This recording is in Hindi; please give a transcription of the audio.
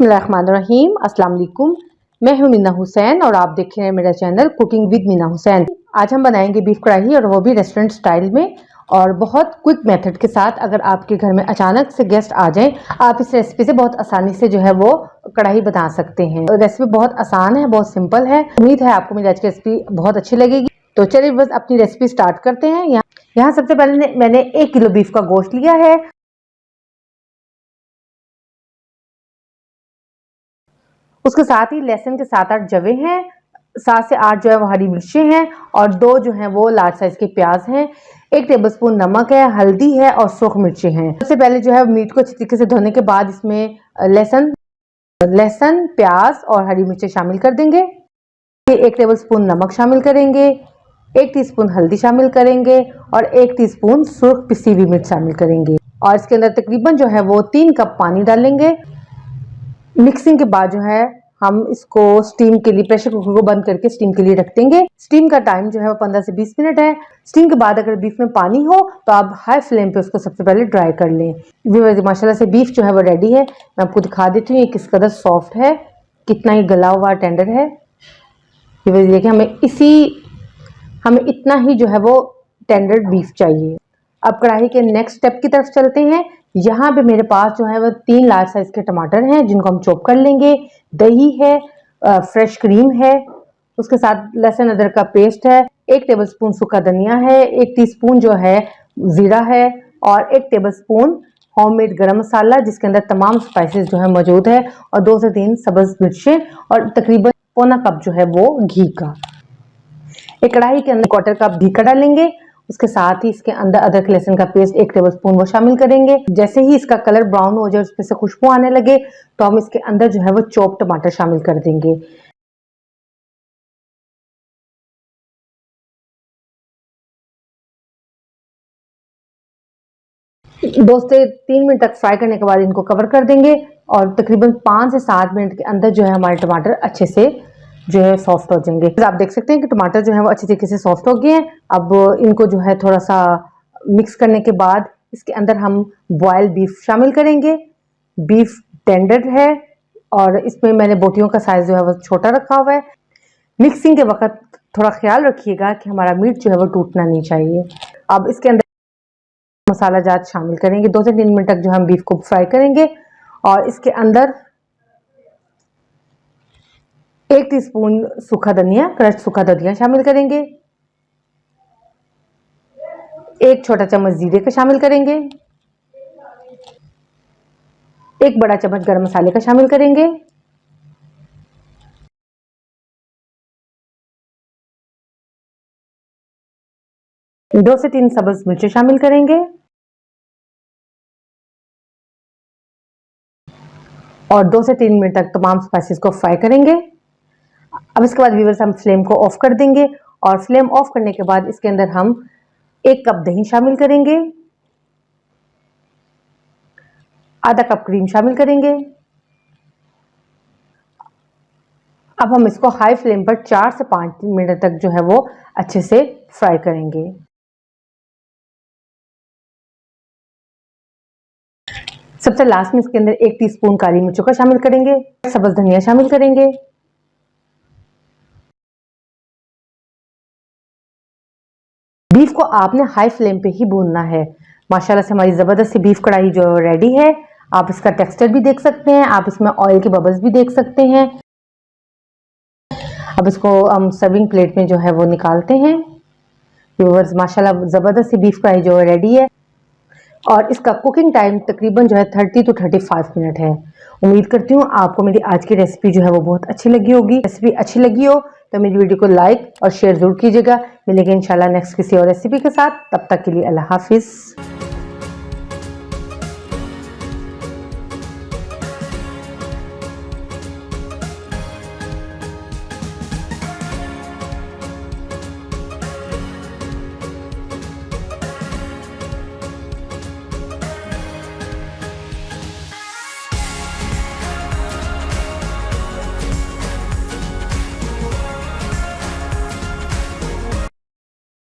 बिस्मिल्लाहिर्रहमानिर्रहीम। अस्सलाम वालेकुम। मैं हूं मीना हुसैन और आप देख रहे हैं मेरा channel cooking with Meena Hussain. आज हम बनाएंगे बीफ कढ़ाई और वो भी रेस्टोरेंट स्टाइल में और बहुत क्विक मेथड के साथ। अगर आपके घर में अचानक से गेस्ट आ जाएं, आप इस रेसिपी से बहुत आसानी से जो है वो कढ़ाई बना सकते हैं। रेसिपी बहुत आसान है, बहुत सिंपल है। उम्मीद है आपको मेरी आज की रेसिपी बहुत अच्छी लगेगी। तो चलिए बस अपनी रेसिपी स्टार्ट करते हैं। यहाँ सबसे पहले मैंने 1 किलो बीफ का गोश्त लिया है। उसके साथ ही लहसुन के 7-8 जवे हैं, 7 से 8 जो है वो हरी मिर्चें हैं और 2 जो हैं वो लार्ज साइज के प्याज हैं। 1 टेबलस्पून नमक है, हल्दी है और सूख मिर्चें हैं। सबसे पहले जो है मीट को अच्छी तरीके से धोने के बाद इसमें लहसुन, प्याज और हरी मिर्चें शामिल कर देंगे। 1 टेबलस्पून नमक शामिल करेंगे, 1 टीस्पून हल्दी शामिल करेंगे और 1 टीस्पून सूख पिसी हुई मिर्च शामिल करेंगे और इसके अंदर तकरीबन जो है वो 3 कप पानी डालेंगे। मिक्सिंग के बाद जो है हम इसको स्टीम के लिए प्रेशर कुकर को बंद करके स्टीम के लिए रख देंगे। स्टीम का टाइम जो है वो 15 से 20 मिनट है। स्टीम के बाद अगर बीफ में पानी हो तो आप हाई फ्लेम पे उसको सबसे पहले ड्राई कर लें। माशाल्लाह से बीफ जो है वो रेडी है। मैं आपको दिखा देती हूँ ये किस कदर सॉफ्ट है, कितना ही गला हुआ टेंडर है। ये देखिए हमें इतना ही जो है वो टेंडर बीफ चाहिए। अब कढ़ाई के नेक्स्ट स्टेप की तरफ चलते हैं। यहाँ पे मेरे पास जो है वो 3 लार्ज साइज के टमाटर हैं जिनको हम चॉप कर लेंगे। दही है, फ्रेश क्रीम है, उसके साथ लहसुन अदरक का पेस्ट है, 1 टेबलस्पून सूखा धनिया है, 1 टीस्पून जो है जीरा है और 1 टेबलस्पून होममेड गरम मसाला जिसके अंदर तमाम स्पाइसेस जो है मौजूद है और 2 से 3 सब्ज मिर्चें और तकरीबन पौना कप जो है वो घी का। एक कढ़ाई के अंदर 1/4 कप घी का डालेंगे। उसके साथ ही इसके अंदर अदरक लहसुन का पेस्ट 1 टेबलस्पून वो शामिल करेंगे। जैसे ही इसका कलर ब्राउन हो जाए, उसमें से खुशबू आने लगे तो हम इसके अंदर जो है वो चॉप टमाटर शामिल कर देंगे। 2 से 3 मिनट तक फ्राई करने के बाद इनको कवर कर देंगे और तकरीबन 5 से 7 मिनट के अंदर जो है हमारे टमाटर अच्छे से जो है सॉफ्ट हो जाएंगे। आप देख सकते हैं कि टमाटर जो है वो अच्छी तरीके से सॉफ्ट हो गए हैं। अब इनको जो है थोड़ा सा मिक्स करने के बाद इसके अंदर हम बॉयल बीफ शामिल करेंगे। बीफ टेंडर है और इसमें मैंने बोटियों का साइज जो है वो छोटा रखा हुआ है। मिक्सिंग के वक्त थोड़ा ख्याल रखिएगा कि हमारा मीट जो है वो टूटना नहीं चाहिए। अब इसके अंदर मसाला जात शामिल करेंगे। 2 से 3 मिनट तक जो हम बीफ को फ्राई करेंगे और इसके अंदर 1 टीस्पून सूखा धनिया, क्रश सूखा धनिया शामिल करेंगे, 1 छोटा चम्मच जीरे का शामिल करेंगे, 1 बड़ा चम्मच गरम मसाले का शामिल करेंगे, दो से 3 सब्ज मिर्चें शामिल करेंगे और 2 से 3 मिनट तक तमाम स्पाइसेस को फ्राई करेंगे। अब इसके बाद व्यूअर्स हम फ्लेम को ऑफ कर देंगे और फ्लेम ऑफ करने के बाद इसके अंदर हम 1 कप दही शामिल करेंगे, आधा कप क्रीम शामिल करेंगे। अब हम इसको हाई फ्लेम पर 4 से 5 मिनट तक जो है वो अच्छे से फ्राई करेंगे। सबसे लास्ट में इसके अंदर 1 टीस्पून काली मिर्चों का शामिल करेंगे, सब्ज धनिया शामिल करेंगे। बीफ को आपने हाई फ्लेम पे ही भूनना है। माशाल्लाह से हमारी जबरदस्त सी बीफ कढ़ाई जो रेडी है। आप इसका टेक्सचर भी देख सकते हैं, आप इसमें ऑयल के बबल्स भी देख सकते हैं। अब इसको हम सर्विंग प्लेट में जो है वो निकालते हैं। व्यूअर्स माशाल्लाह जबरदस्त सी बीफ कढ़ाई जो रेडी है और इसका कुकिंग टाइम तकरीबन जो है 30 to 35 मिनट है। उम्मीद करती हूँ आपको मेरी आज की रेसिपी जो है वो बहुत अच्छी लगी होगी। रेसिपी अच्छी लगी हो तो मेरी वीडियो को लाइक और शेयर जरूर कीजिएगा। मिलेंगे इंशाल्लाह नेक्स्ट किसी और रेसिपी के साथ। तब तक के लिए अल्लाह हाफिज।